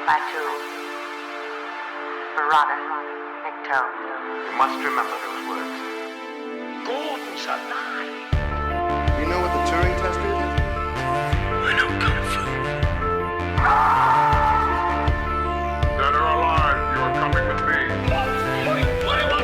Batu, Barada, Nikto. You must remember those words. Gordon's alive. You know what the Turing test is? I know Kung Fu. Dead or alive, you are coming with me. My God,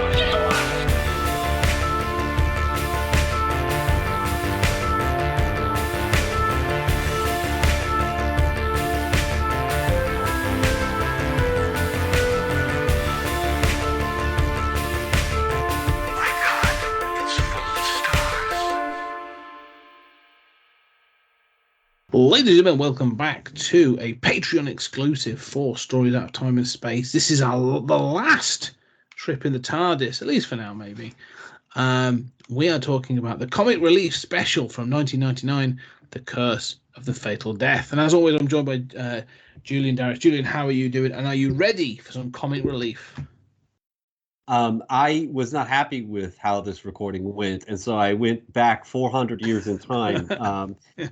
it's full of stars. Ladies and gentlemen, welcome back to a Patreon exclusive 4 Stories Out of Time and Space. This is the last trip in the TARDIS, at least for now, maybe. We are talking about the comic relief special from 1999, The Curse of the Fatal Death. And as always, I'm joined by Julian Darius. Julian, how are you doing? And are you ready for some comic relief? I was not happy with how this recording went, and so I went back 400 years in time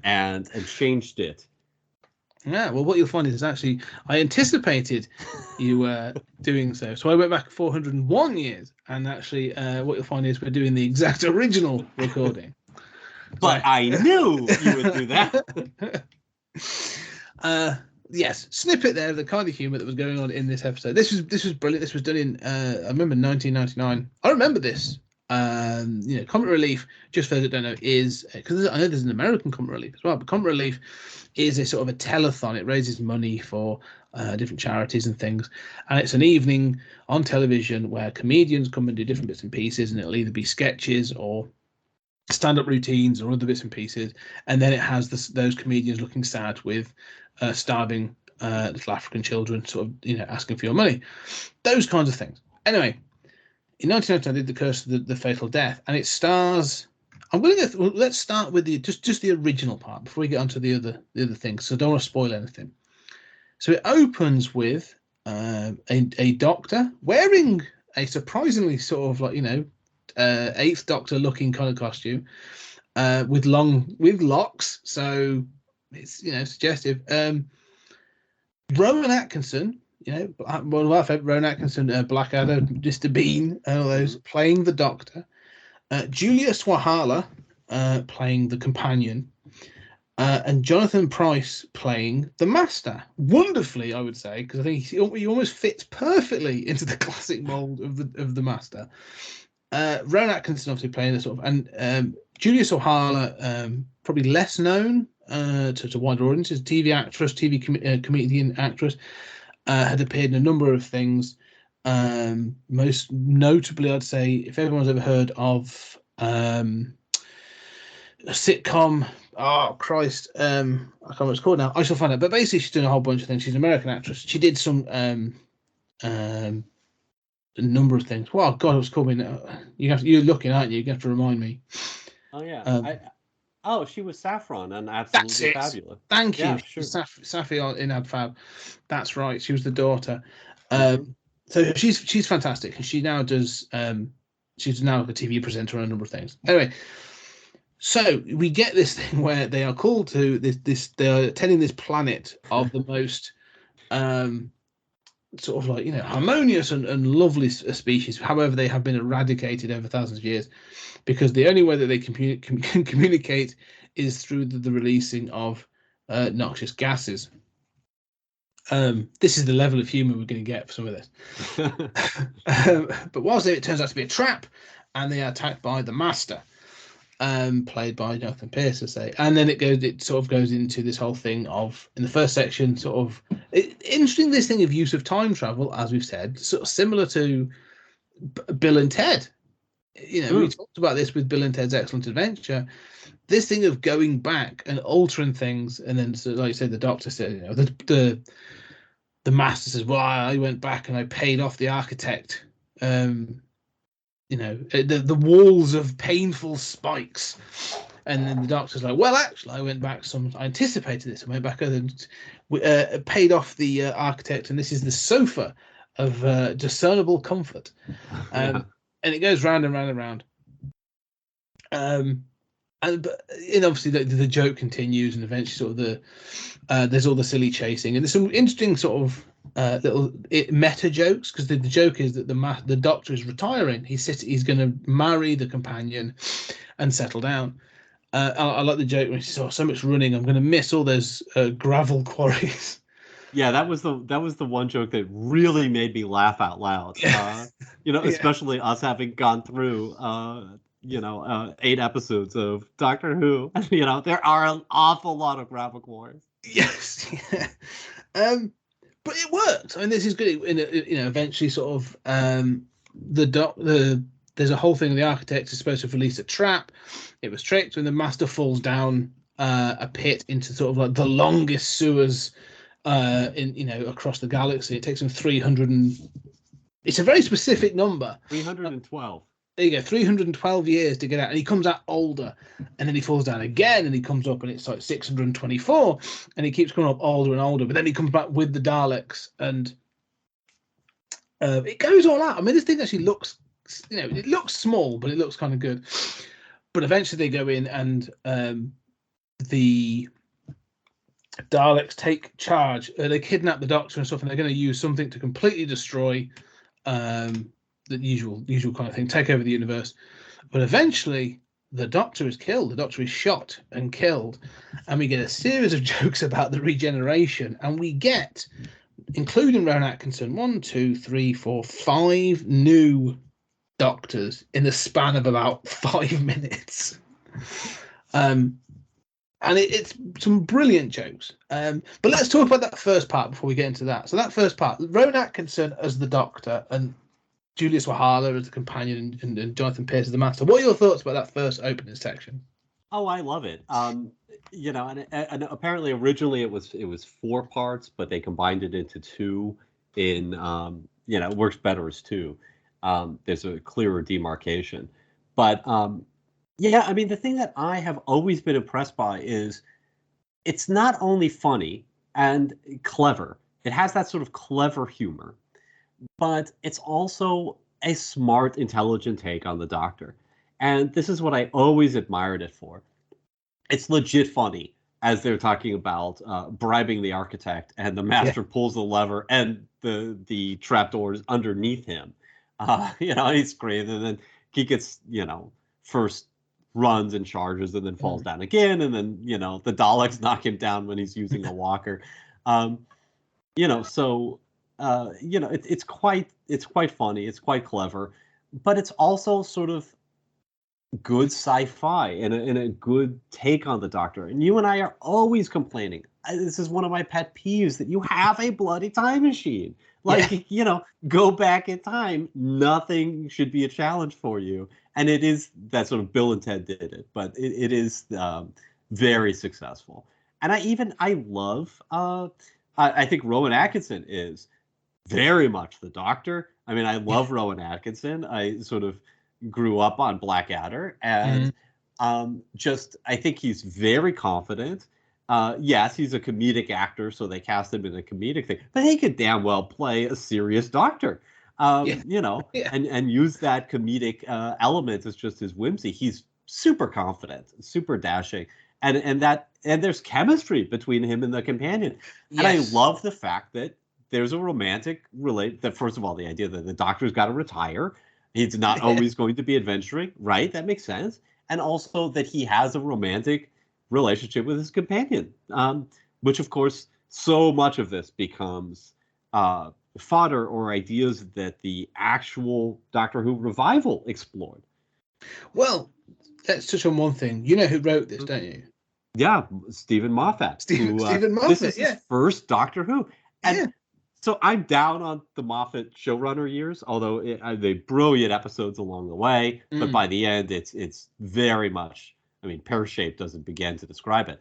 and changed it. Yeah, well, what you'll find is actually I anticipated you doing so. So I went back 401 years, and actually what you'll find is we're doing the exact original recording. But I knew you would do that. Yes, snippet there of the kind of humour that was going on in this episode. This was brilliant. This was done in I remember 1999. I remember this. Comic relief, just for those that don't know, is because I know there's an American comic relief as well. But comic relief is a sort of a telethon. It raises money for different charities and things, and it's an evening on television where comedians come and do different bits and pieces, and it'll either be sketches or stand-up routines or other bits and pieces, and then it has those comedians looking sad with starving little African children, sort of asking for your money, those kinds of things. Anyway, in 1999 I did The Curse of the Fatal Death, and it stars. Let's start with the just the original part before we get onto the other things. So don't want to spoil anything. So it opens with a doctor wearing a surprisingly sort of like Eighth Doctor looking kind of costume, with locks, so it's suggestive. Rowan Atkinson, one of our favorite, Rowan Atkinson, Blackadder, Mr. Bean, and all those, playing the Doctor. Julia Swahala playing the companion, and Jonathan Pryce playing the Master. Wonderfully, I would say, because I think he almost fits perfectly into the classic mold of the Master. Rowan Atkinson obviously playing the sort of, and Julia Sohala, probably less known to wider audiences, TV actress, TV comedian actress, had appeared in a number of things. Most notably, I'd say, if everyone's ever heard of a sitcom, oh Christ, I can't remember what it's called now. I shall find out. But basically, she's doing a whole bunch of things. She's an American actress. She did some a number of things. Well, God, it was called me. You're looking, aren't you? You have to remind me. Oh yeah. She was Saffron and Absolutely Fabulous. Thank you. Yeah, sure. Safi in Ad Fab. That's right. She was the daughter. So she's fantastic, and she now does. She's now a TV presenter on a number of things. Anyway, so we get this thing where they are called to this. They are attending this planet of the most sort of like harmonious and lovely species. However, they have been eradicated over thousands of years, because the only way that they can communicate is through the releasing of noxious gases. This is the level of humour we're going to get for some of this. But whilst it turns out to be a trap, and they are attacked by the Master, played by Jonathan Pierce, I say, and then it sort of goes into this whole thing of, in the first section, sort of interesting, this thing of use of time travel, as we've said, sort of similar to Bill and Ted. We talked about this with Bill and Ted's Excellent Adventure. This thing of going back and altering things, and then, so, like you said, the Doctor said, the Master says, "Well, I went back and I paid off the architect." The walls of painful spikes, and then the Doctor's like, "Well, actually, I went back I anticipated this. I went back and paid off the architect, and this is the sofa of discernible comfort." And it goes round and round and round. And obviously the joke continues, and eventually sort of there's all the silly chasing, and there's some interesting sort of little meta jokes, because the joke is that the Doctor is retiring. He's going to marry the companion and settle down. I like the joke when he says, "Oh, so much running, I'm going to miss all those gravel quarries." Yeah, that was the one joke that really made me laugh out loud. Yeah. Especially us having gone through 8 episodes of Doctor Who. There are an awful lot of gravel quarries. Yes. Yeah. But it works. I mean, this is good. Eventually, sort of, there's a whole thing. The architect is supposed to release a trap. It was tricked, and the Master falls down a pit into sort of like the longest sewers across the galaxy. It takes him 300 and it's a very specific number. 312. There you go, 312 years to get out, and he comes out older, and then he falls down again, and he comes up, and it's like 624, and he keeps coming up older and older, but then he comes back with the Daleks, and it goes all out. I mean, this thing actually looks, it looks small, but it looks kind of good. But eventually they go in, and the Daleks take charge. They kidnap the Doctor and stuff, and they're going to use something to completely destroy the usual kind of thing, take over the universe. But eventually the Doctor is killed. The Doctor is shot and killed, and we get a series of jokes about the regeneration, and we get, including Rowan Atkinson, 1, 2, 3, 4, 5 new Doctors in the span of about 5 minutes. And it's some brilliant jokes. But let's talk about that first part before we get into that. So that first part, Rowan Atkinson as the Doctor and Julius Wahala as the companion, and Jonathan Pierce as the Master. What are your thoughts about that first opening section? Oh, I love it. And apparently originally it was 4 parts, but they combined it into 2. It works better as 2. There's a clearer demarcation. But I mean, the thing that I have always been impressed by is it's not only funny and clever. It has that sort of clever humor, but it's also a smart, intelligent take on the Doctor. And this is what I always admired it for. It's legit funny as they're talking about bribing the architect, and the Master pulls the lever and the trapdoor is underneath him. And he's screaming, and then he gets, first runs and charges and then falls down again, and then the Daleks knock him down when he's using a walker. It's quite funny, it's quite clever, but it's also sort of good sci-fi and a good take on the Doctor. And you and I are always complaining, this is one of my pet peeves, that you have a bloody time machine. Go back in time. Nothing should be a challenge for you. And it is that sort of Bill and Ted did it, but it is very successful. And I love, I think Rowan Atkinson is very much the Doctor. I mean, I love Rowan Atkinson. I sort of grew up on Blackadder, and I think he's very confident. Yes, he's a comedic actor, so they cast him in a comedic thing, but he could damn well play a serious Doctor, and use that comedic element as just his whimsy. He's super confident, super dashing, and there's chemistry between him and the companion. Yes. And I love the fact that there's a romantic that, first of all, the idea that the Doctor's got to retire. He's not always going to be adventuring, right? That makes sense. And also that he has a romantic relationship with his companion, which, of course, so much of this becomes fodder or ideas that the actual Doctor Who revival explored. Well, let's touch on one thing. You know who wrote this, don't you? Yeah, Stephen Moffat. Stephen Moffat, this is his first Doctor Who. And so I'm down on the Moffat showrunner years, although they brilliant episodes along the way. But by the end, it's very much, I mean, pear-shaped doesn't begin to describe it.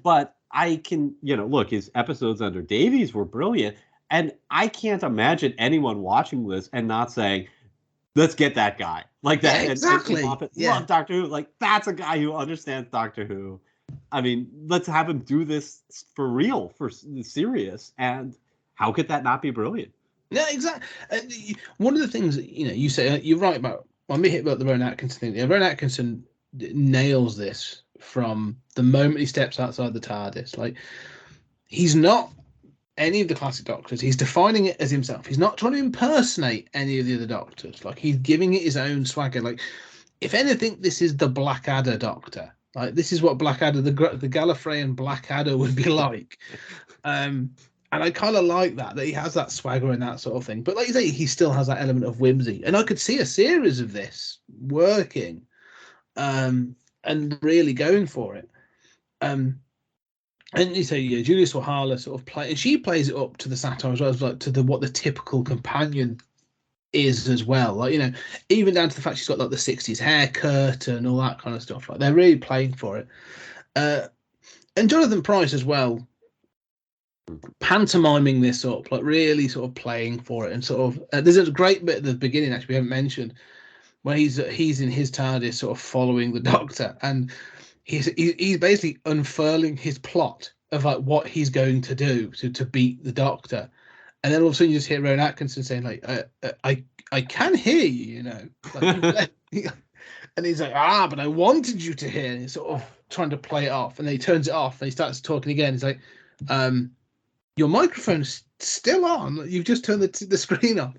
But I can, look, his episodes under Davies were brilliant. And I can't imagine anyone watching this and not saying, let's get that guy. Like that. Yeah, exactly. And Moffat loved Doctor Who. Like, that's a guy who understands Doctor Who. I mean, let's have him do this for real, for serious. And how could that not be brilliant? No, exactly. One of the things that, you say, you're right about, when we hit about the Rowan Atkinson thing, Rowan Atkinson nails this from the moment he steps outside the TARDIS. Like, he's not any of the classic Doctors. He's defining it as himself. He's not trying to impersonate any of the other Doctors. Like, he's giving it his own swagger. Like, if anything, this is the Blackadder Doctor. Like, this is what Blackadder, the Gallifreyan Blackadder would be like. And I kind of like that he has that swagger and that sort of thing. But like you say, he still has that element of whimsy. And I could see a series of this working, and really going for it. And you say, yeah, Julius Wahala sort of play, and she plays it up to the satire as well as like to what the typical companion is as well. Like, you know, even down to the fact she's got like the 60s haircut and all that kind of stuff. Like, they're really playing for it. And Jonathan Pryce as well, pantomiming this up, like really sort of playing for it, and sort of there's a great bit at the beginning actually we haven't mentioned, where he's in his TARDIS sort of following the Doctor, and he's basically unfurling his plot of like what he's going to do to beat the Doctor, and then all of a sudden you just hear Rowan Atkinson saying like, I can hear you, you know, like, and he's like, but I wanted you to hear, and he's sort of trying to play it off, and then he turns it off and he starts talking again. He's like, your microphone's still on. You've just turned the screen off.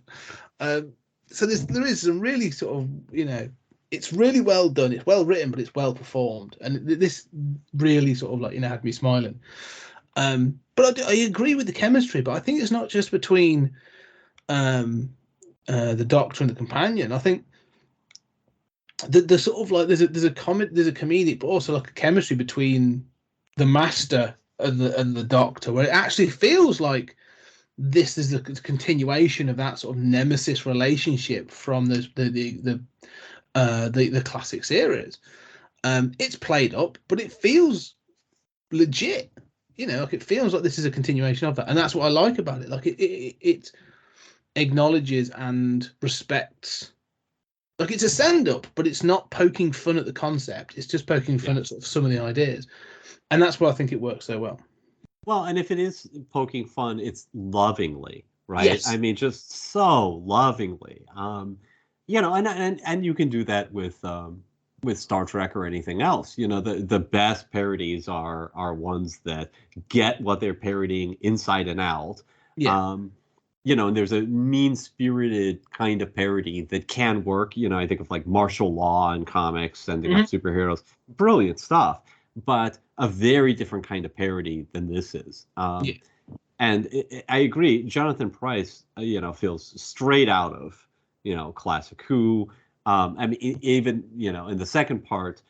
So there is some really sort of, you know, it's really well done. It's well written, but it's well performed. And this really sort of like, you know, had me smiling. But I agree with the chemistry, but I think it's not just between the Doctor and the companion. I think the sort of like there's a comedic, but also like a chemistry between the Master and the Doctor, where it actually feels like this is the continuation of that sort of nemesis relationship from the classic series. It's played up, but it feels legit. You know, like it feels like this is a continuation of that, and that's what I like about it. Like it acknowledges and respects. Like, it's a stand-up, but it's not poking fun at the concept. It's just poking fun at sort of some of the ideas. And that's why I think it works so well. Well, and if it is poking fun, it's lovingly, right? Yes. I mean, just so lovingly. You know, and you can do that with Star Trek or anything else. You know, the best parodies are ones that get what they're parodying inside and out. Yeah. You know, and there's a mean-spirited kind of parody that can work. You know, I think of like martial law in comics, and they got superheroes. Brilliant stuff. But a very different kind of parody than this is. And I agree. Jonathan Pryce, you know, feels straight out of, you know, Classic Who. I mean, even, you know, in the second part,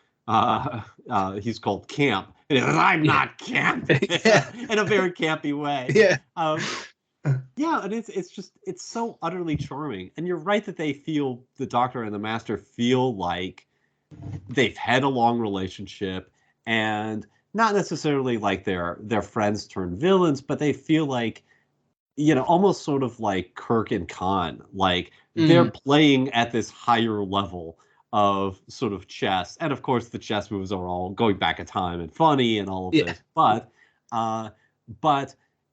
he's called Camp. And I'm not Camp in a very campy way. Yeah. Yeah, and it's so utterly charming. And you're right that the Doctor and the Master feel like they've had a long relationship, and not necessarily like they're friends turned villains, but they feel like, you know, almost sort of like Kirk and Khan, like they're playing at this higher level of sort of chess. And of course the chess moves are all going back in time and funny and all of this. But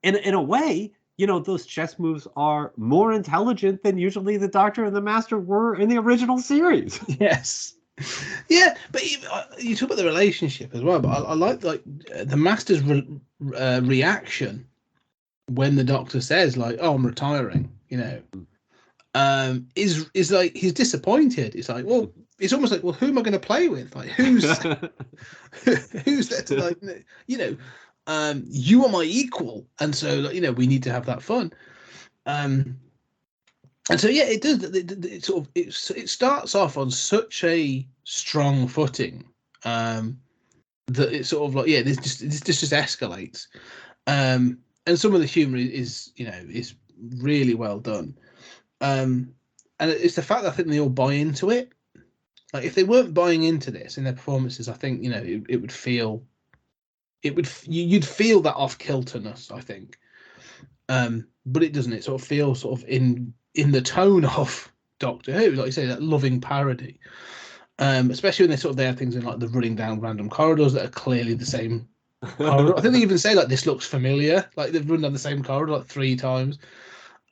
in a way, you know, those chess moves are more intelligent than usually the Doctor and the Master were in the original series. Yes. Yeah, but you talk about the relationship as well. But I like the Master's reaction when the Doctor says like, "Oh, I'm retiring," you know, is like he's disappointed. It's like, well, it's almost like, well, who am I going to play with? Like, who's there to, like, you know, you are my equal, and so, like, you know, we need to have that fun. And so, yeah, it does. It starts off on such a strong footing that it sort of like, yeah, this just escalates. And some of the humor is really well done. And it's the fact that I think they all buy into it. Like, if they weren't buying into this in their performances, I think, you know, you'd feel that off kilterness, I think. But it doesn't. It sort of feels sort of in the tone of Doctor Who, like you say, that loving parody. Especially when they have things in like the running down random corridors that are clearly the same corridor. I think they even say like, this looks familiar. Like, they've run down the same corridor like 3 times.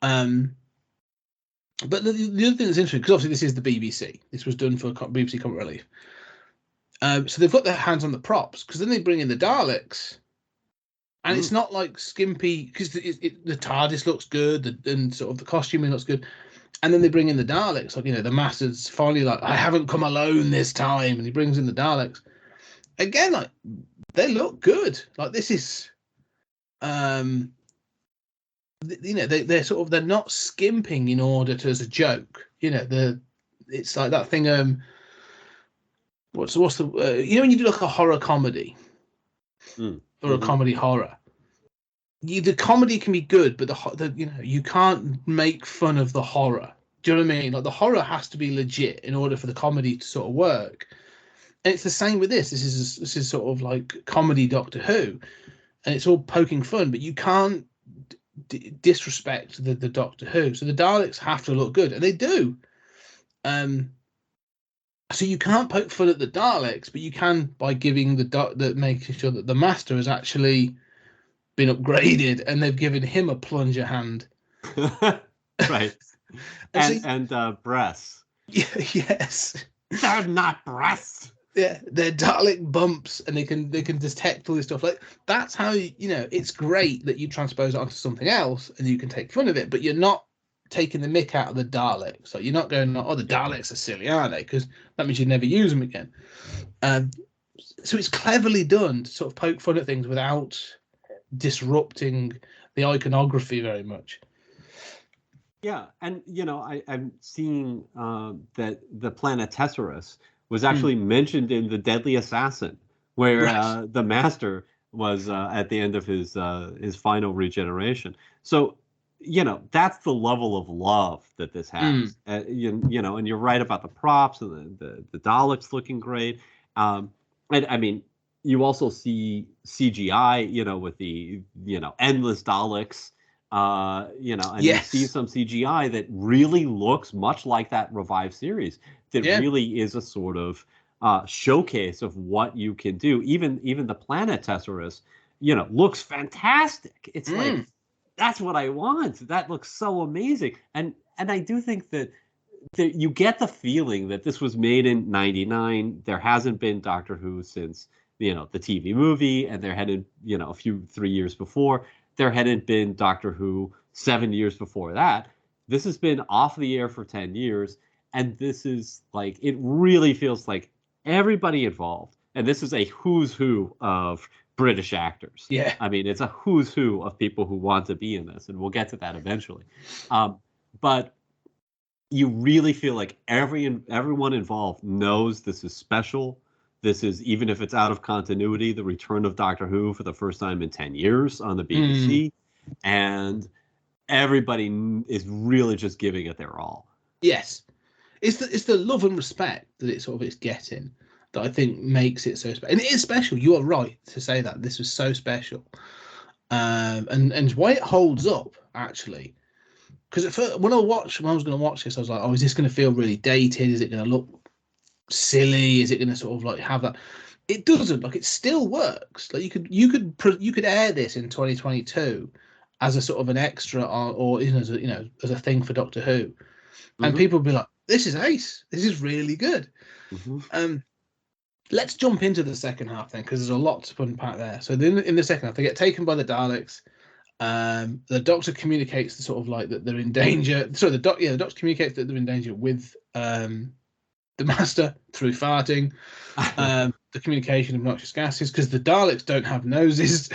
But the other thing that's interesting, because obviously this is the BBC. This was done for BBC Comic Relief. So they've got their hands on the props, because then they bring in the Daleks, And it's not like skimpy because the TARDIS looks good and sort of the costuming looks good. And then they bring in the Daleks, like, the Master's finally like, I haven't come alone this time, and he brings in the Daleks. Again, like, they look good. Like, this is, they're not skimping in order to as a joke. It's like that thing. What's the when you do like a horror comedy or a comedy horror, the comedy can be good, but you can't make fun of the horror. Do you know what I mean? Like, the horror has to be legit in order for the comedy to sort of work. And it's the same with this. This is sort of like comedy Doctor Who, and it's all poking fun, but you can't disrespect the Doctor Who. So the Daleks have to look good, and they do. So you can't poke fun at the Daleks, but you can by giving making sure that the Master has actually been upgraded, and they've given him a plunger hand. Right. and breasts. Yes. They're not breasts. Yeah, they're Dalek bumps, and they can detect all this stuff. Like, that's how it's great that you transpose it onto something else, and you can take fun of it, but you're not taking the mick out of the Daleks. Like, you're not going, oh, the Daleks are silly, aren't they? Because that means you never use them again. So it's cleverly done to sort of poke fun at things without disrupting the iconography very much. Yeah, and I'm seeing that the planet Tesserus was actually mentioned in The Deadly Assassin, where the Master was at the end of his final regeneration. So, that's the level of love that this has. And you're right about the props and the Daleks looking great. And I mean, you also see CGI, with the endless Daleks. And yes. You see some CGI that really looks much like that revived series. That really is a sort of showcase of what you can do. Even the planet Tesserus, looks fantastic. It's like, that's what I want. That looks so amazing. And I do think that you get the feeling that this was made in '99. There hasn't been Doctor Who since the TV movie, and there hadn't 3 years before. There hadn't been Doctor Who 7 years before that. This has been off the air for 10 years. And this is like, it really feels like everybody involved. And this is a who's who of British actors. Yeah. I mean, it's a who's who of people who want to be in this. And we'll get to that eventually. But you really feel like everyone involved knows this is special. This is, even if it's out of continuity, the return of Doctor Who for the first time in 10 years on the BBC. And everybody is really just giving it their all. Yes. It's the love and respect that it's getting that I think makes it so special. And it is special. You are right to say that this was so special. And why it holds up, actually. Because when I was going to watch this, I was like, oh, is this going to feel really dated? Is it going to look silly? Is it going to sort of like have that? It doesn't. Like, it still works. Like, you could air this in 2022 as a sort of an extra or as a thing for Doctor Who, and people would be like, this is ace. This is really good. Let's jump into the second half then, because there's a lot to unpack there. So in the second half, they get taken by the Daleks. The Doctor communicates the sort of like that they're in danger. Sorry, the Doctor communicates that they're in danger with the Master through farting. The communication of noxious gases, because the Daleks don't have noses.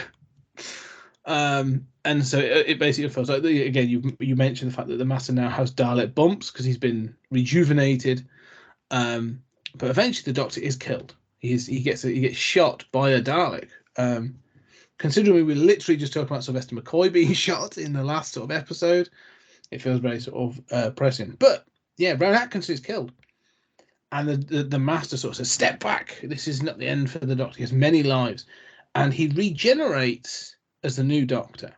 And so it basically feels like, again, you mentioned the fact that the Master now has Dalek bumps because he's been rejuvenated. But eventually the Doctor is killed. He gets shot by a Dalek. Considering we were literally just talking about Sylvester McCoy being shot in the last sort of episode, it feels very sort of prescient. But yeah, Rowan Atkinson is killed. And the Master sort of says, step back. This is not the end for the Doctor. He has many lives. And he regenerates as the new Doctor.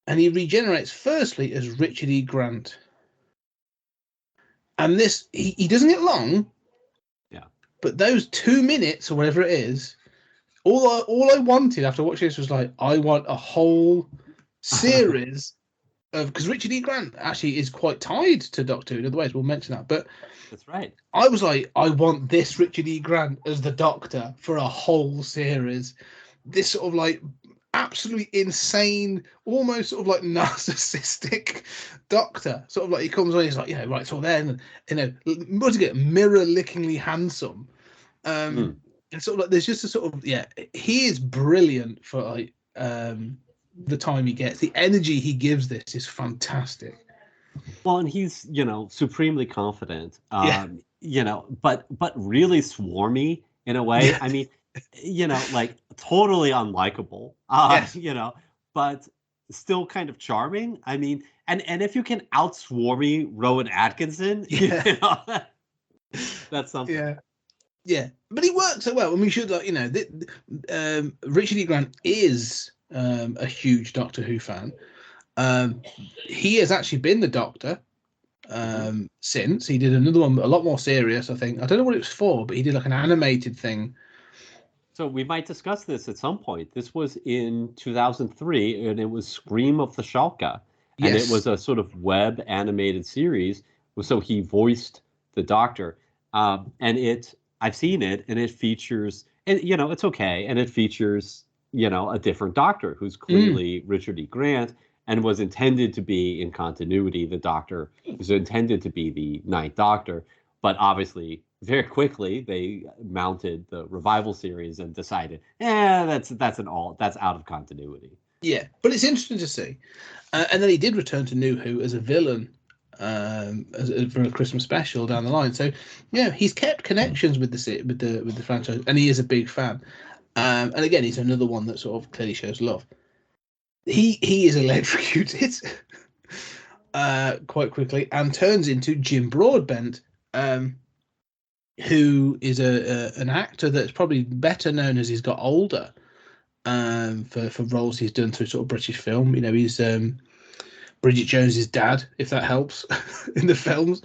And he regenerates firstly as Richard E. Grant. And this, he doesn't get long. Yeah. But those 2 minutes or whatever it is, all I wanted after watching this was like, I want a whole series of, because Richard E. Grant actually is quite tied to Doctor Who in other ways. We'll mention that. But that's right. I was like, I want this Richard E. Grant as the Doctor for a whole series. This sort of like absolutely insane, almost sort of like narcissistic doctor. Sort of like he comes on, he's like, right, it's all there, and what do you get? Mirror-lickingly handsome. And sort of like there's just a sort of he is brilliant for like the time he gets. The energy he gives this is fantastic. Well, and he's, supremely confident, but really swarmy in a way. Yeah. I mean, like totally unlikable, Yes. but still kind of charming. I mean, and if you can out-swarmy Rowan Atkinson, that's something. Yeah, but he works so well, and we should, Richard E. Grant is a huge Doctor Who fan. He has actually been the Doctor since. He did another one, a lot more serious, I think. I don't know what it was for, but he did like an animated thing. So we might discuss this at some point. This was in 2003, and it was Scream of the Shalka. And Yes. It was a sort of web animated series. So he voiced the Doctor. And I've seen it, and it features, and it's okay. And it features, a different Doctor who's clearly Richard E. Grant and was intended to be in continuity. The Doctor was intended to be the Ninth Doctor, but obviously very quickly they mounted the revival series and decided, that's out of continuity. Yeah, but it's interesting to see. And then he did return to New Who as a villain for a Christmas special down the line. So he's kept connections with the franchise, and he is a big fan. And again, he's another one that sort of clearly shows love. He is electrocuted quite quickly and turns into Jim Broadbent, who is an actor that's probably better known as he's got older for roles he's done through sort of British film. He's Bridget Jones's dad, if that helps, in the films.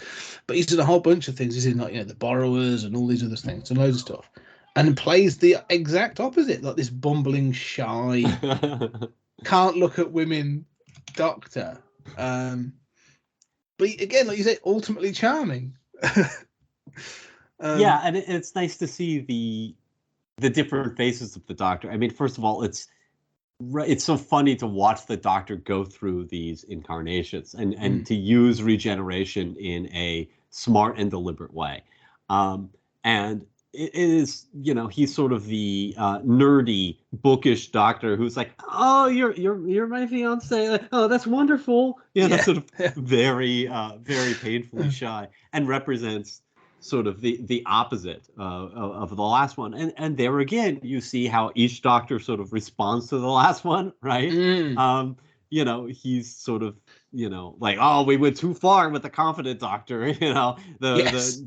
But he's done a whole bunch of things. He's in The Borrowers and all these other things and loads of stuff. And plays the exact opposite, like this bumbling, shy, can't look at women doctor. But again, like you say, ultimately charming. And it's nice to see the different faces of the Doctor. I mean, first of all, it's so funny to watch the Doctor go through these incarnations and to use regeneration in a smart and deliberate way. And it is, he's sort of the nerdy, bookish Doctor who's like, oh, you're my fiance. Like, oh, that's wonderful. That's sort of very, very painfully shy, and represents sort of the opposite of the last one. And there again, you see how each Doctor sort of responds to the last one, right? He's sort of, like, oh, we went too far with the confident Doctor. The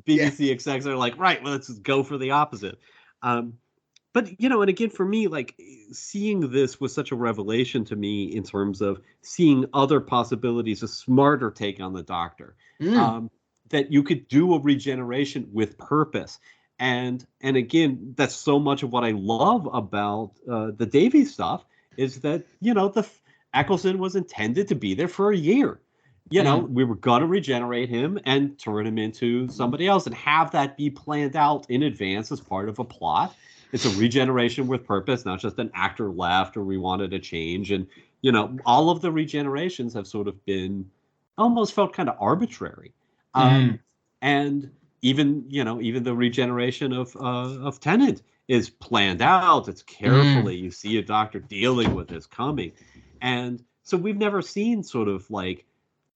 BBC execs are like, right, well, let's just go for the opposite. But, and again, for me, like, seeing this was such a revelation to me in terms of seeing other possibilities, a smarter take on the Doctor. That you could do a regeneration with purpose. And again, that's so much of what I love about the Davies stuff is that, Eccleston was intended to be there for a year. We were going to regenerate him and turn him into somebody else and have that be planned out in advance as part of a plot. It's a regeneration with purpose, not just an actor left or we wanted a change. And, all of the regenerations have sort of been almost felt kind of arbitrary. And even the regeneration of Tennant is planned out. It's carefully. You see a Doctor dealing with his coming. And so we've never seen sort of like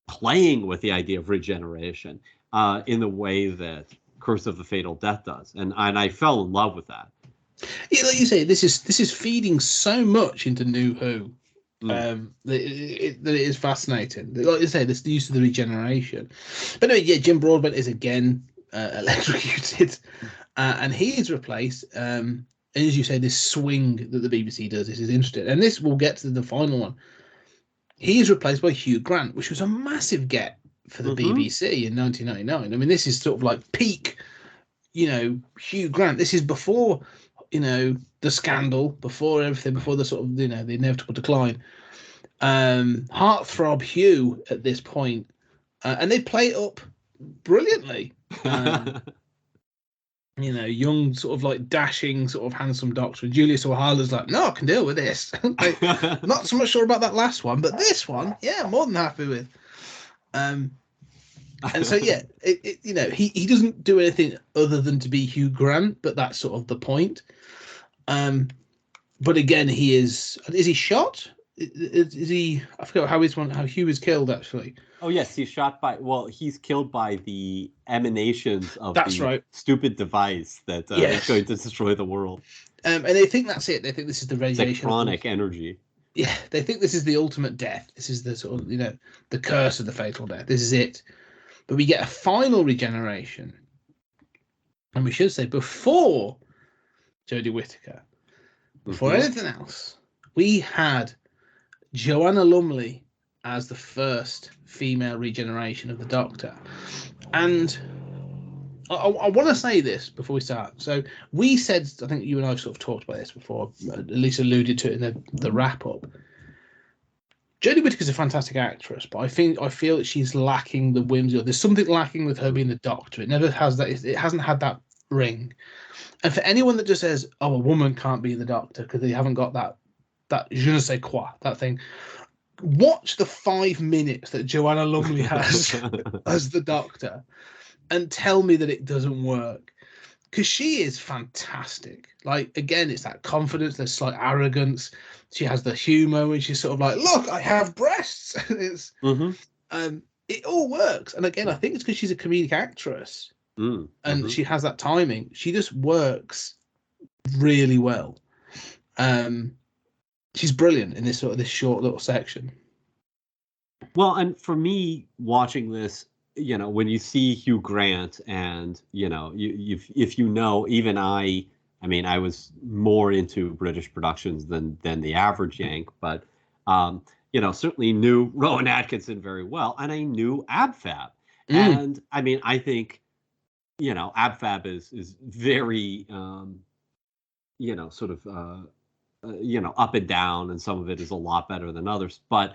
playing with the idea of regeneration in the way that Curse of the Fatal Death does. And I fell in love with that. Yeah, like you say, this is feeding so much into New Who. That it is fascinating. Like you say, this the use of the regeneration. But anyway, Jim Broadbent is again electrocuted, and he is replaced. And as you say, this swing that the BBC does, this is interesting, and this will get to the final one. He is replaced by Hugh Grant, which was a massive get for the BBC in 1999. I mean, this is sort of like peak, Hugh Grant. This is before, the scandal, before everything, before the sort of, the inevitable decline. Heartthrob Hugh at this point, and they play it up brilliantly. you know, young, sort of like dashing, sort of handsome doctor. And Julius O'Hara's like, no, I can deal with this. Like, not so much sure about that last one, but this one, yeah, more than happy with. And so, yeah, you know, he doesn't do anything other than to be Hugh Grant, but that's sort of the point. But again, is he shot? Is he? I forgot how Hugh is killed actually. Oh yes, he's shot by. Well, he's killed by the emanations of That's the right. stupid device that is going to destroy the world. And they think that's it. They think this is the It's radiation. chronic energy. Yeah, they think this is the ultimate death. This is the sort of, you know, the curse of the fatal death. This is it. But we get a final regeneration, and we should say before Jodie Whittaker, before anything else, we had Joanna Lumley as the first female regeneration of the Doctor. And I want to say this before we start. So we said, I think you and I have sort of talked about this before, at least alluded to it in the wrap-up. Jodie Whittaker's a fantastic actress, but I feel that she's lacking the whimsy. There's something lacking with her being the Doctor. It never has that. It hasn't had that ring. And for anyone that just says, "Oh, a woman can't be the Doctor" because they haven't got that je ne sais quoi, that thing, watch the 5 minutes that Joanna Lumley has as the Doctor, and tell me that it doesn't work. Because she is fantastic. Like, again, it's that confidence, there's slight arrogance. She has the humor when she's sort of like, look, I have breasts. It's it all works. And again, I think it's because she's a comedic actress. And she has that timing. She just works really well. She's brilliant in this short little section. Well, and for me, watching this, you know, when you see Hugh Grant, and you know, if you know, even I mean, I was more into British productions than the average Yank, but you know, certainly knew Rowan Atkinson very well, and I knew AbFab, and I mean, I think, you know, AbFab is very, you know, sort of, you know, up and down, and some of it is a lot better than others, but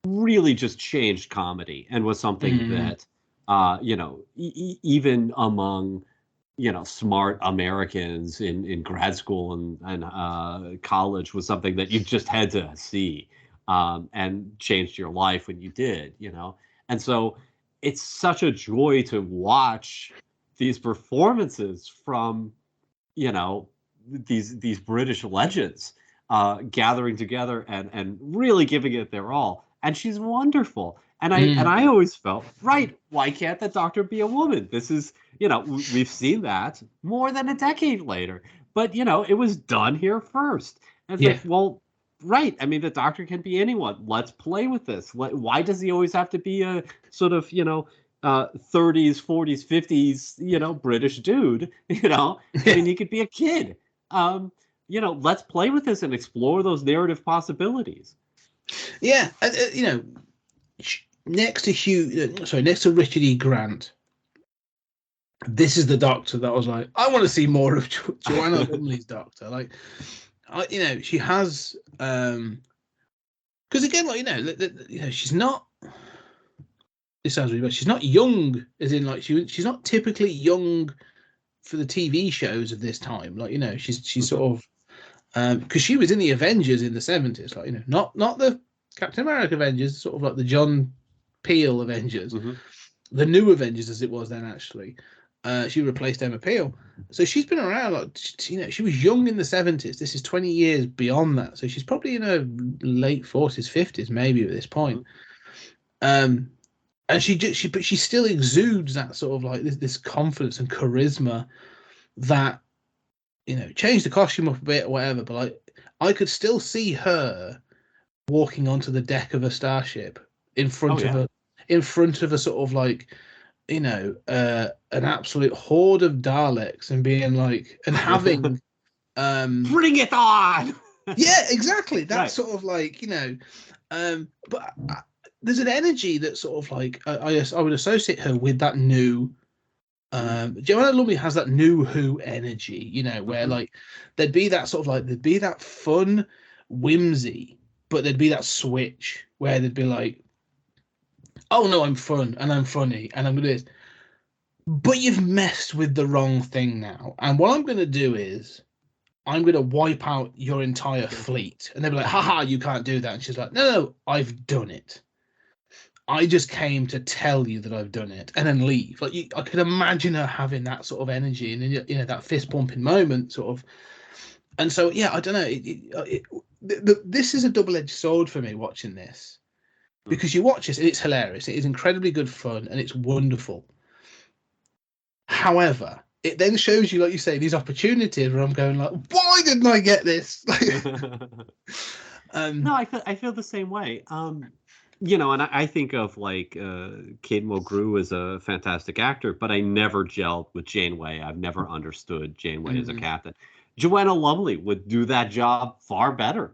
really just changed comedy and was something that, you know, even among, you know, smart Americans in grad school and college, was something that you just had to see, and changed your life when you did, you know. And so it's such a joy to watch these performances from, you know, these British legends gathering together and really giving it their all. And she's wonderful. And I always felt, right, why can't the Doctor be a woman? This is, you know, we've seen that more than a decade later. But, you know, it was done here first. And it's like, well, right. I mean, the Doctor can be anyone. Let's play with this. Why does he always have to be a sort of, you know, 30s, 40s, 50s, you know, British dude? You know, I mean, he could be a kid. You know, let's play with this and explore those narrative possibilities. Yeah, you know, next to Richard E. Grant, this is the Doctor that I was like, I want to see more of Joanna Lumley's Doctor. Like, you know, she has, because again, like, you know, she's not. This sounds really bad. She's not young, as in like she's not typically young for the TV shows of this time. Like, you know, she's sort of. Because she was in the Avengers in the 70s, like, you know, not the Captain America Avengers, sort of like the John Peel Avengers, the new Avengers as it was then. Actually, she replaced Emma Peel, so she's been around. Like, you know, she was young in the 70s. This is 20 years beyond that, so she's probably in her late 40s, 50s, maybe at this point. And but she still exudes that sort of like this confidence and charisma that, you know, change the costume up a bit or whatever, but like, I could still see her walking onto the deck of a starship in front of a sort of like, you know, an absolute horde of Daleks, and being like, and having bring it on. Yeah, exactly. That Right. sort of like, you know, but there's an energy that sort of like I would associate her with that new. Joanna Lumley has that new Who energy, you know, where like there'd be that fun whimsy, but there'd be that switch where they'd be like, oh no, I'm fun and I'm funny and I'm gonna do this. but you've messed with the wrong thing now. And what I'm going to do is I'm going to wipe out your entire fleet. And they'll be like, haha, you can't do that. And she's like, no, I've done it. I just came to tell you that I've done it, and then leave. Like I could imagine her having that sort of energy and that fist pumping moment, sort of. And so yeah, I don't know. This is a double-edged sword for me watching this, because you watch this and it's hilarious. It is incredibly good fun and it's wonderful. However, it then shows you, like you say, these opportunities where I'm going like, why didn't I get this? No, I feel the same way. And I think of like Kate Mulgrew as a fantastic actor, but I never gelled with Janeway. I've never understood Janeway as a captain. Joanna Lumley would do that job far better.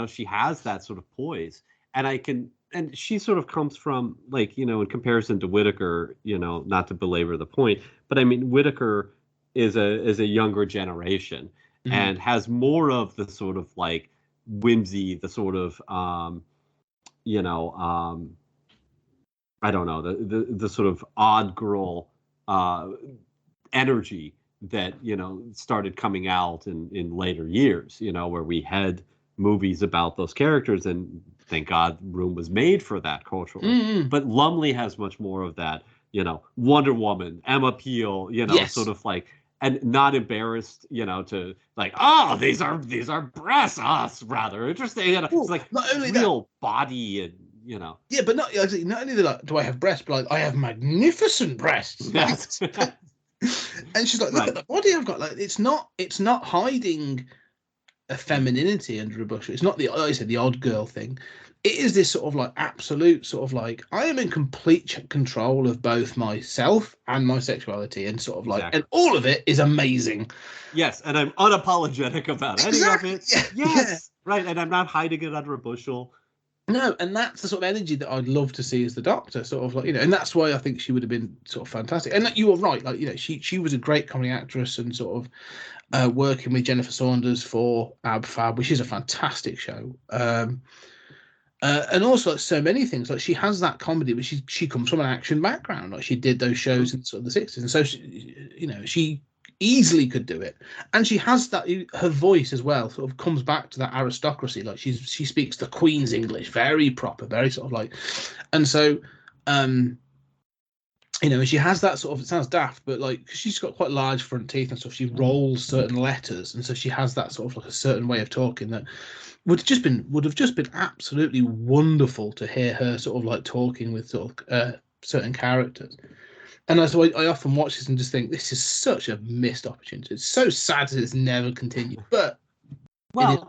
She has that sort of poise, and she sort of comes from, like, in comparison to Whittaker, not to belabor the point, but I mean, Whittaker is a younger generation and has more of the sort of like whimsy, the sort of I don't know, the sort of odd girl energy that started coming out in later years, where we had movies about those characters, and thank God room was made for that culturally. But Lumley has much more of that, Wonder Woman, Emma Peel, Yes. sort of like, and not embarrassed, to like, oh, these are breasts, it's rather interesting. It's like not only real body and Yeah, but not only like, do I have breasts, but like I have magnificent breasts. Yes. And she's like, look at the body I've got. Like it's not hiding a femininity under a bushel. It's not like I said, the odd girl thing. It is this sort of like absolute sort of like, I am in complete control of both myself and my sexuality, and sort of like, and all of it is amazing. Yes, and I'm unapologetic about any of it. Yeah. Yes, right, and I'm not hiding it under a bushel. No, and that's the sort of energy that I'd love to see as the Doctor, sort of like, and that's why I think she would have been sort of fantastic. And you were right, like, she was a great comedy actress, and sort of working with Jennifer Saunders for Ab Fab, which is a fantastic show. And also like, so many things, like she has that comedy, but she comes from an action background, like she did those shows in sort of the 60s, and so she easily could do it, and she has that, her voice as well sort of comes back to that aristocracy, like she speaks the Queen's English very proper, very sort of like, and so she has that sort of, it sounds daft, but like, because she's got quite large front teeth and stuff, she rolls certain letters, and so she has that sort of like a certain way of talking that would have just been absolutely wonderful to hear her sort of like talking with sort of certain characters. And so I often watch this and just think, this is such a missed opportunity. It's so sad that it's never continued. But to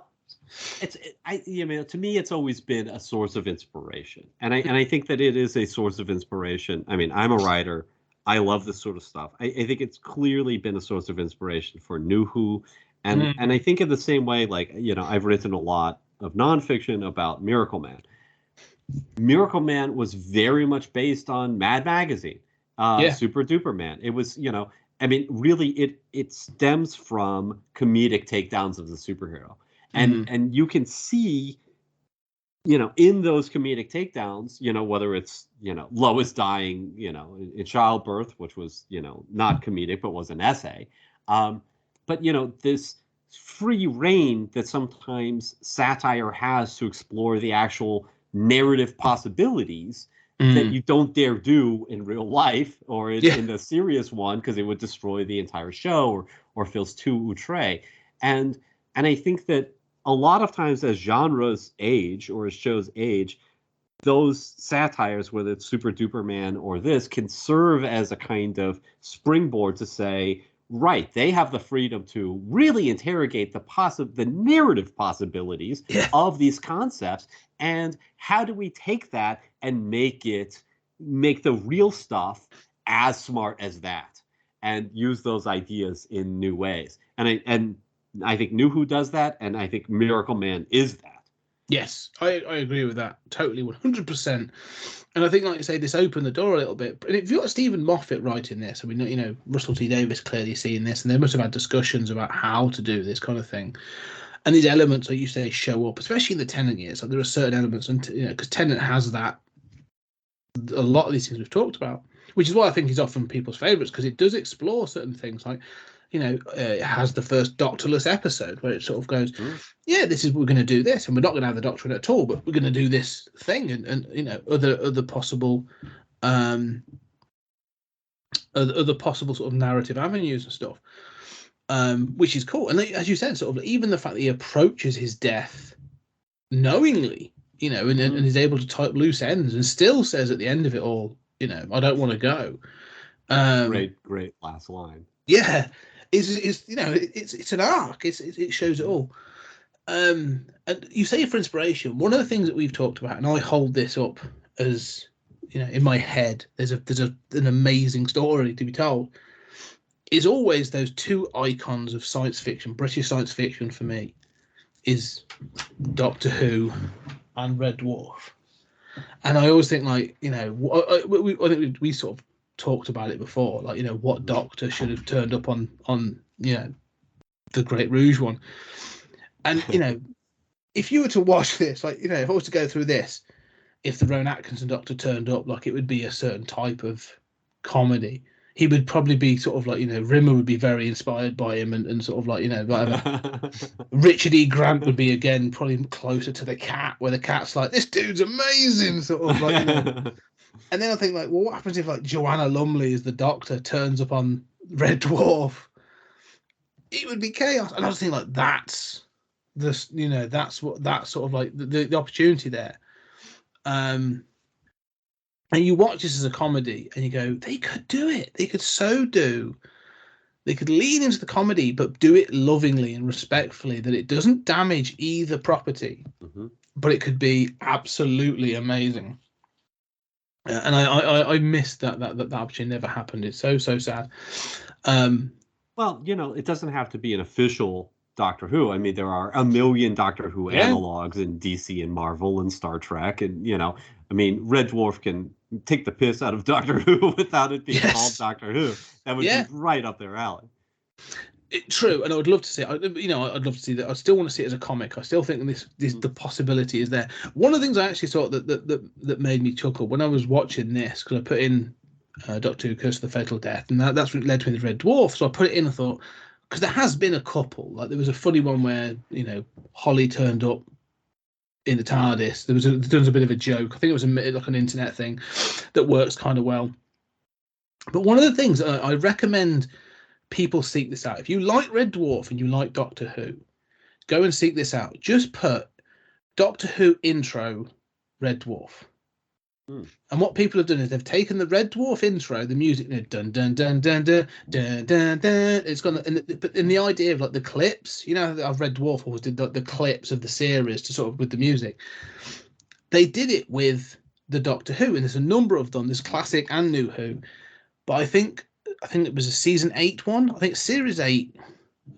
me, it's always been a source of inspiration, and I think that it is a source of inspiration. I mean, I'm a writer. I love this sort of stuff. I think it's clearly been a source of inspiration for New Who, and I think in the same way, like, I've written a lot of nonfiction about Miracle Man. Miracle Man was very much based on Mad Magazine. Super Duper Man. It was, really it stems from comedic takedowns of the superhero. And you can see, in those comedic takedowns, whether it's, Lois dying, in childbirth, which was, not comedic, but was an essay. But, this free reign that sometimes satire has to explore the actual narrative possibilities that you don't dare do in real life or in the serious one, because it would destroy the entire show or feels too outre. And I think that a lot of times as genres age or as shows age, those satires, whether it's Super Duper Man or this, can serve as a kind of springboard to say, right, they have the freedom to really interrogate the narrative possibilities of these concepts, and how do we take that and make the real stuff as smart as that, and use those ideas in new ways. And I think New Who does that, and I think Miracle Man is that. Yes, I agree with that totally, 100%. And I think, like you say, this opened the door a little bit. And if you've got Stephen Moffat writing this, I mean, Russell T Davies clearly seeing this, and they must have had discussions about how to do this kind of thing. And these elements, like you say, show up, especially in the Tennant years. Like there are certain elements, and because Tennant has that a lot of these things we've talked about, which is why I think he's often people's favourites, because it does explore certain things. Like, it has the first Doctorless episode where it sort of goes, yeah, we're going to do this, and we're not going to have the Doctor in it at all, but we're going to do this thing, and other possible other possible sort of narrative avenues and stuff, which is cool. And as you said, sort of even the fact that he approaches his death knowingly, and is able to type loose ends, and still says at the end of it all, I don't want to go. Great last line. Yeah, it's an arc. It shows it all. And you say for inspiration. One of the things that we've talked about, and I hold this up as, in my head, there's an amazing story to be told, is always those two icons of science fiction, British science fiction for me, is Doctor Who and Red Dwarf. And I always think, like, I think we sort of talked about it before, like, what Doctor should have turned up on the Great Rouge one. And if you were to watch this, like, if I was to go through this, if the Rowan Atkinson Doctor turned up, like, it would be a certain type of comedy. He would probably be sort of like, Rimmer would be very inspired by him, and sort of like, whatever. Richard E. Grant would be, again, probably closer to the Cat, where the Cat's like, this dude's amazing, sort of like, And then I think, like, well, what happens if, like, Joanna Lumley as the Doctor turns up on Red Dwarf? It would be chaos. And I was thinking, like, that's sort of like the opportunity there. And you watch this as a comedy, and you go, they could do it. They could They could lean into the comedy, but do it lovingly and respectfully, that it doesn't damage either property, but it could be absolutely amazing. And I missed that opportunity. Never happened. It's so sad. Well, it doesn't have to be an official Doctor Who. I mean, there are a million Doctor Who analogs in DC and Marvel and Star Trek, and I mean, Red Dwarf can take the piss out of Doctor Who without it being called Doctor Who. That would be right up their alley. True, and I would love to see it. I'd love to see that. I still want to see it as a comic. I still think this the possibility is there. One of the things I actually thought that made me chuckle when I was watching this, because I put in Doctor Who: Curse of the Fatal Death, and that's what led to the Red Dwarf. So I put it in and thought, because there has been a couple, like there was a funny one where Holly turned up in the TARDIS. There was a bit of a joke. I think it was like an internet thing that works kind of well. But one of the things I recommend people seek this out. If you like Red Dwarf and you like Doctor Who, go and seek this out. Just put Doctor Who intro Red Dwarf. And what people have done is they've taken the Red Dwarf intro, the music, dun dun dun dun dun dun dun dun. It's gone, but in the idea of like the clips, I've Red Dwarf always did the clips of the series to sort of with the music. They did it with the Doctor Who, and there's a number of them. There's classic and new Who, but I think it was a season 8 one. I think series 8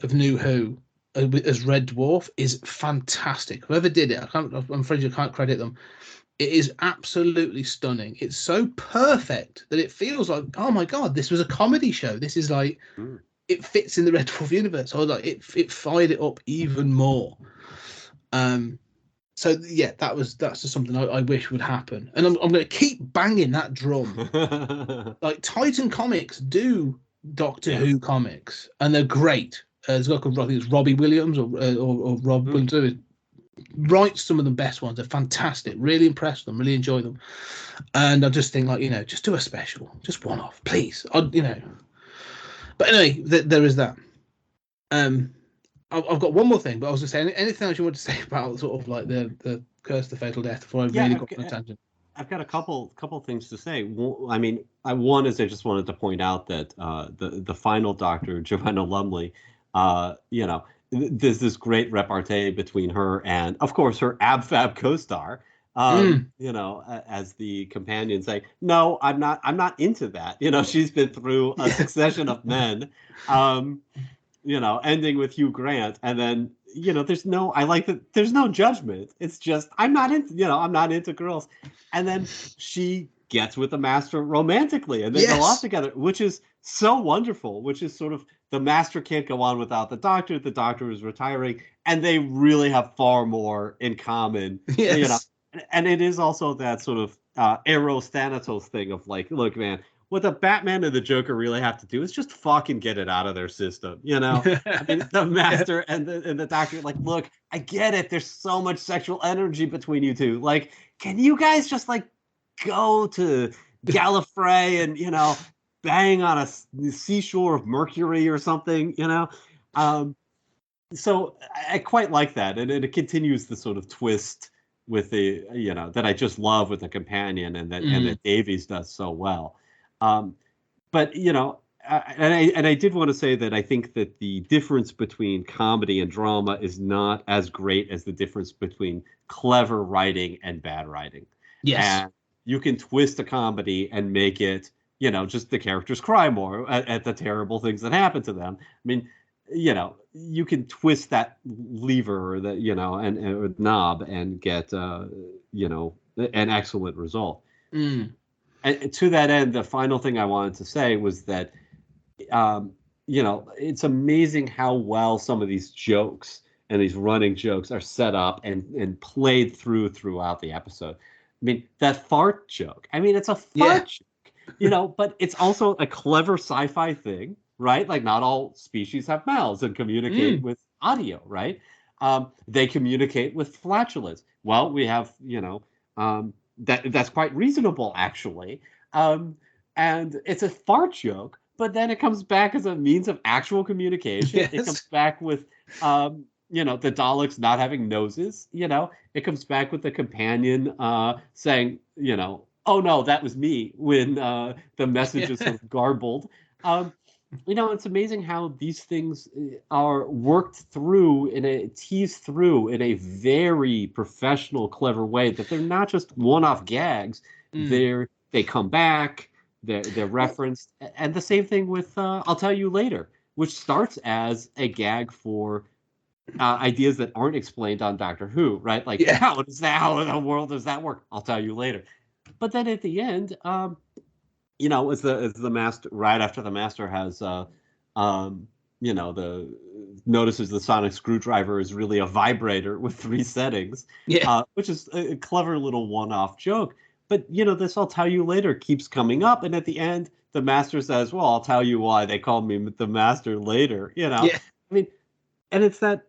of New Who as Red Dwarf is fantastic. Whoever did it, I'm afraid you can't credit them. It is absolutely stunning. It's so perfect that it feels like, oh my God, this was a comedy show. This is like, it fits in the Red Dwarf universe. So like it fired it up even more. So yeah, that's just something I wish would happen. And I'm going to keep banging that drum. Like Titan Comics do Doctor Who comics, and they're great. There's a guy called, I think it's Robbie Williams or Rob Williams. Writes some of the best ones. They're fantastic. Really impressed with them. Really enjoy them. And I just think, like, just do a special, just one off, please. But anyway, there is that. I've got one more thing, but I was going to say, anything else you want to say about sort of like the Curse of the Fatal Death before I really got on a tangent? I've got a couple things to say. I mean, one is I just wanted to point out that the final Doctor, Joanna Lumley, there's this great repartee between her and, of course, her ab-fab co-star, as the companion saying, no, I'm not into that. She's been through a succession of men, ending with Hugh Grant. And then, there's no judgment. It's just, I'm not into girls. And then she gets with the Master romantically, and they go off together, which is so wonderful, which is sort of, the Master can't go on without the Doctor is retiring, and they really have far more in common. And it is also that sort of Eros Thanatos thing of like, look, man, what the Batman and the Joker really have to do is just fucking get it out of their system, you know? I mean, the Master and the Doctor, like, look, I get it. There's so much sexual energy between you two. Like, can you guys just like go to Gallifrey and, you know, bang on the seashore of Mercury or something, you know? So I quite like that. And it continues the sort of twist with the, you know, that I just love with the companion and that Davies does so well. But, you know, and I did want to say that I think that the difference between comedy and drama is not as great as the difference between clever writing and bad writing. Yes. And you can twist a comedy and make it, you know, just the characters cry more at the terrible things that happen to them. I mean, you know, you can twist that lever or the, you know, and knob and get, you know, an excellent result. And to that end, the final thing I wanted to say was that, you know, it's amazing how well some of these jokes and these running jokes are set up and played throughout the episode. I mean, that fart joke. I mean, it's a fart joke, you know, but it's also a clever sci-fi thing, right? Like, not all species have mouths and communicate with audio, right? They communicate with flatulence. Well, we have, you know, that's quite reasonable, actually. And it's a fart joke, but then it comes back as a means of actual communication. Yes. It comes back with, you know, the Daleks not having noses, you know. It comes back with the companion saying, you know, oh, no, that was me, when the message is sort of garbled. You know, it's amazing how these things are worked through teased through in a very professional, clever way, that they're not just one-off gags. They come back, they're referenced. And the same thing with I'll Tell You Later, which starts as a gag for ideas that aren't explained on Doctor Who, right? Like, how in the world does that work? I'll tell you later. But then at the end, you know, as the master, right after the master has, you know, notices the sonic screwdriver is really a vibrator with 3 settings, which is a clever little one-off joke. But, you know, this I'll tell you later keeps coming up. And at the end, the master says, well, I'll tell you why they called me the master later, you know? I mean, and it's that,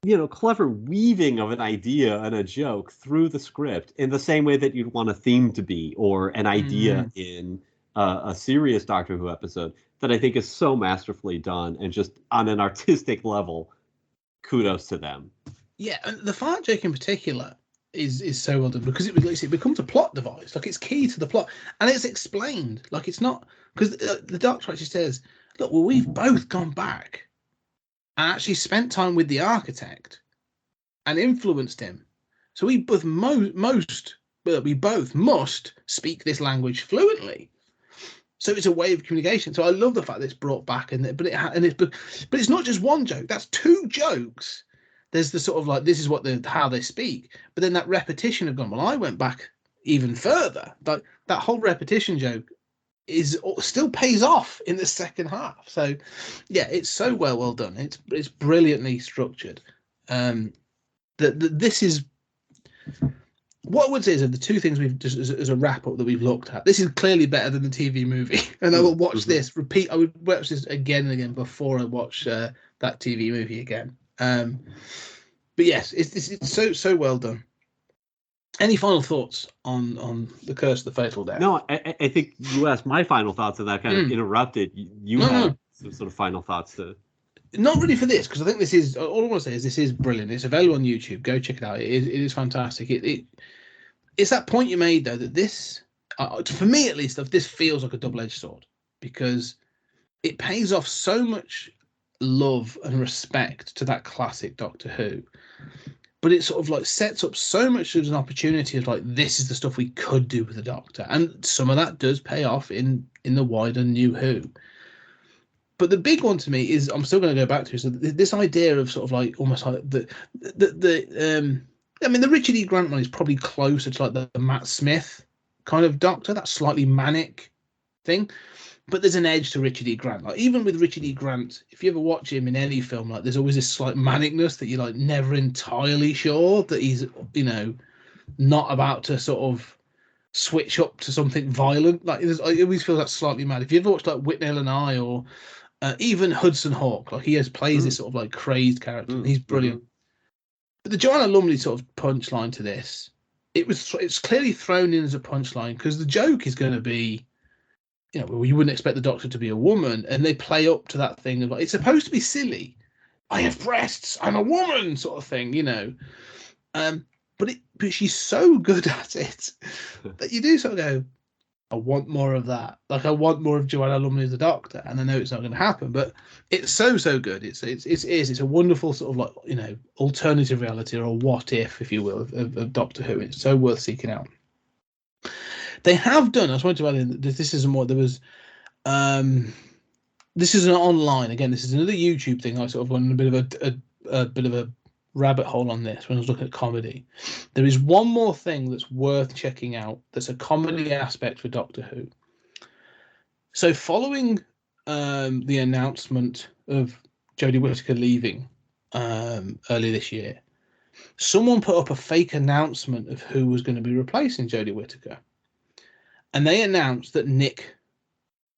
you know, clever weaving of an idea and a joke through the script in the same way that you'd want a theme to be, or an idea in a serious Doctor Who episode, that I think is so masterfully done, and just on an artistic level, kudos to them. Yeah, and the fart joke in particular is so well done, because it becomes a plot device. Like, it's key to the plot, and it's explained. Like, it's not, because the Doctor actually says, look, well, we've both gone back and actually spent time with the architect and influenced him. So we both we both must speak this language fluently. So it's a way of communication. So I love the fact that it's brought back, but it's not just one joke. That's 2 jokes. There's the sort of like, this is how they speak, but then that repetition of going, well, I went back even further. Like, that whole repetition joke still pays off in the second half. So yeah, it's so well done. It's brilliantly structured. This is what I would say is that the 2 things we've just as a wrap up that we've looked at. This is clearly better than the TV movie, and I will watch this repeat. I would watch this again and again before I watch that TV movie again. But yes, it's so well done. Any final thoughts on the Curse of the Fatal Death? No, I think you asked my final thoughts, and that kind of interrupted. You have some sort of final thoughts to. Not really for this, because I think this is, all I want to say is this is brilliant. It's available on YouTube. Go check it out. It is fantastic. It's that point you made, though, that this, for me at least, this feels like a double-edged sword, because it pays off so much love and respect to that classic Doctor Who, but it sort of like sets up so much as an opportunity of like, this is the stuff we could do with the Doctor, and some of that does pay off in the wider New Who. But the big one to me is, I'm still going to go back to, so this idea of sort of like almost like I mean, the Richard E. Grant one is probably closer to like the Matt Smith kind of Doctor, that slightly manic thing. But there's an edge to Richard E. Grant. Like, even with Richard E. Grant, if you ever watch him in any film, like, there's always this slight manicness that you're like never entirely sure that he's, you know, not about to sort of switch up to something violent. Like it always feels like slightly mad. If you ever watched like Whitnell and I, or even Hudson Hawk, like he plays this sort of like crazed character, and he's brilliant. But the Joanna Lumley sort of punchline to this, it's clearly thrown in as a punchline because the joke is going to be, you know, well, you wouldn't expect the Doctor to be a woman, and they play up to that thing of like, it's supposed to be silly. I have breasts. I'm a woman, sort of thing, you know. But she's so good at it that you do sort of go, I want more of that. Like I want more of Joanna Lumley as the Doctor, and I know it's not going to happen, but it's so good. It's a wonderful sort of like, you know, alternative reality, or a what if you will, of Doctor Who. It's so worth seeking out. They have done. I just wanted to add in that this isn't what there was. This is an online again. This is another YouTube thing. I sort of went in a bit of a rabbit hole on this when I was looking at comedy. There is one more thing that's worth checking out. That's a comedy aspect for Doctor Who. So following the announcement of Jodie Whittaker leaving earlier this year, someone put up a fake announcement of who was going to be replacing Jodie Whittaker, and they announced that Nick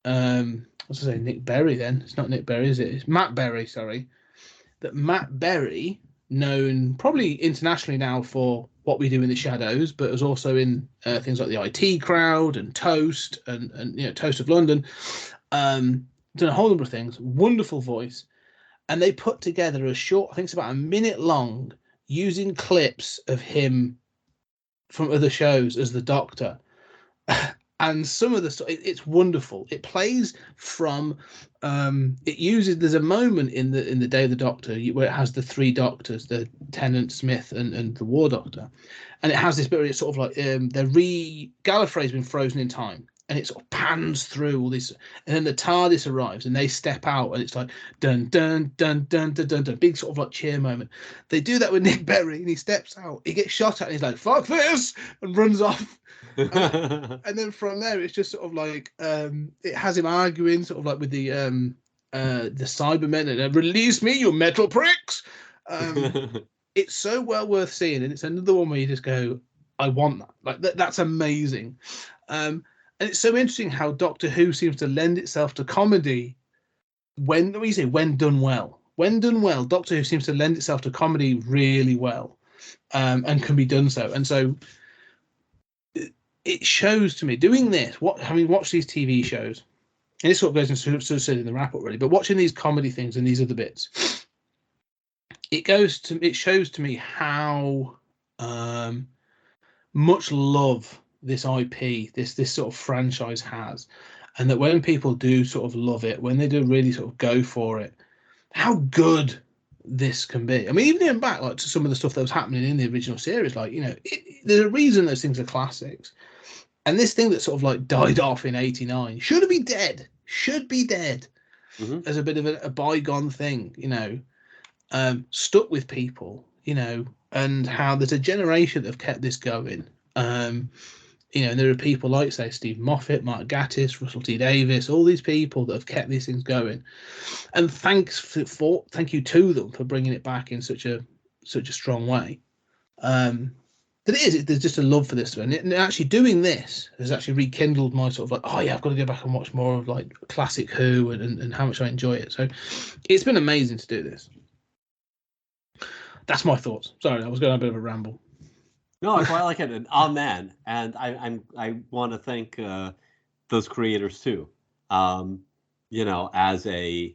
Berry. Then it's not Nick Berry, is it? It's Matt Berry. Sorry, that Matt Berry, known probably internationally now for What We Do in the Shadows, but was also in things like the IT Crowd and Toast and you know, Toast of London, done a whole number of things. Wonderful voice, and they put together a short, I think it's about a minute long, using clips of him from other shows as the Doctor. And some of the stuff, it's wonderful. It plays from, it uses, there's a moment in the Day of the Doctor where it has the three Doctors, the Tennant, Smith, and the War Doctor, and it has this bit where it's sort of like Gallifrey's been frozen in time, and it sort of pans through all this, and then the TARDIS arrives, and they step out, and it's like dun dun dun dun dun dun dun, big sort of like cheer moment. They do that with Nick Berry, and he steps out, he gets shot at, and he's like "fuck this" and runs off. And then from there it's just sort of like it has him arguing sort of like with the Cybermen and release me, you metal pricks. It's so well worth seeing, and it's another one where you just go, I want that. Like that's amazing. And it's so interesting how Doctor Who seems to lend itself to comedy when done well. When done well, Doctor Who seems to lend itself to comedy really well, and can be done so. And so it shows to me doing this. Watch these TV shows, and this sort of goes into sort of in the wrap up really. But watching these comedy things and these other bits, it shows to me how much love this IP, this sort of franchise has, and that when people do sort of love it, when they do really sort of go for it, how good this can be. I mean, even going back like to some of the stuff that was happening in the original series, like, you know, there's a reason those things are classics. And this thing that sort of like died off in '89 should be dead as a bit of a bygone thing, you know, stuck with people, you know, and how there's a generation that have kept this going. You know, and there are people like, say, Steve Moffat, Mark Gatiss, Russell T Davies, all these people that have kept these things going. And thank you to them for bringing it back in such a strong way. But there's just a love for this, and actually doing this has actually rekindled my sort of like, oh yeah, I've got to go back and watch more of like classic Who and how much I enjoy it. So it's been amazing to do this. That's my thoughts. Sorry, I was going on a bit of a ramble. No, I quite like it. And amen. And I want to thank those creators too. You know, as a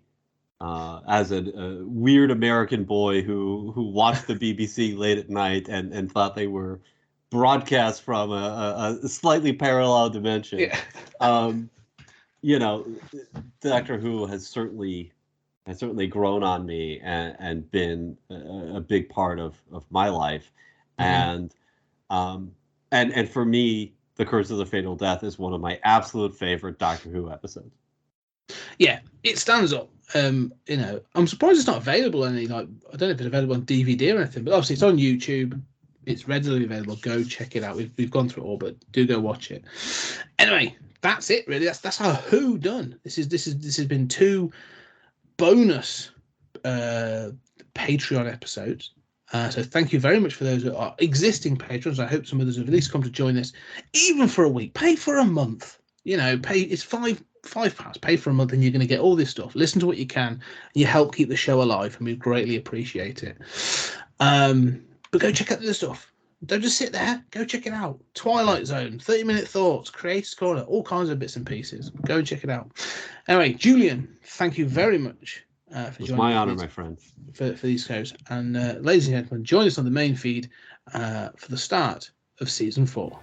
weird American boy who watched the BBC late at night and thought they were broadcast from a slightly parallel dimension. Yeah. You know, Doctor Who has certainly grown on me and been a big part of my life. Mm-hmm. And for me, The Curse of the Fatal Death is one of my absolute favorite Doctor Who episodes. Yeah, it stands up. You know, I'm surprised it's not available on any, like, I don't know if it's available on DVD or anything, but obviously it's on YouTube. It's readily available. Go check it out. We've gone through it all, but do go watch it. Anyway, that's it really. That's our Who done. This has been 2 bonus Patreon episodes. So thank you very much for those who are existing patrons. I hope some others have at least come to join us, even for a week. Pay for a month. Pay. It's £5. Pay for a month, and you're going to get all this stuff. Listen to what you can. You help keep the show alive, and we greatly appreciate it. But go check out the stuff. Don't just sit there. Go check it out. Twilight Zone, 30-minute thoughts, Creators Corner, all kinds of bits and pieces. Go and check it out. Anyway, Julian, thank you very much for It's joining my us honor, my friend. for these shows. And ladies and gentlemen, join us on the main feed for the start of season 4.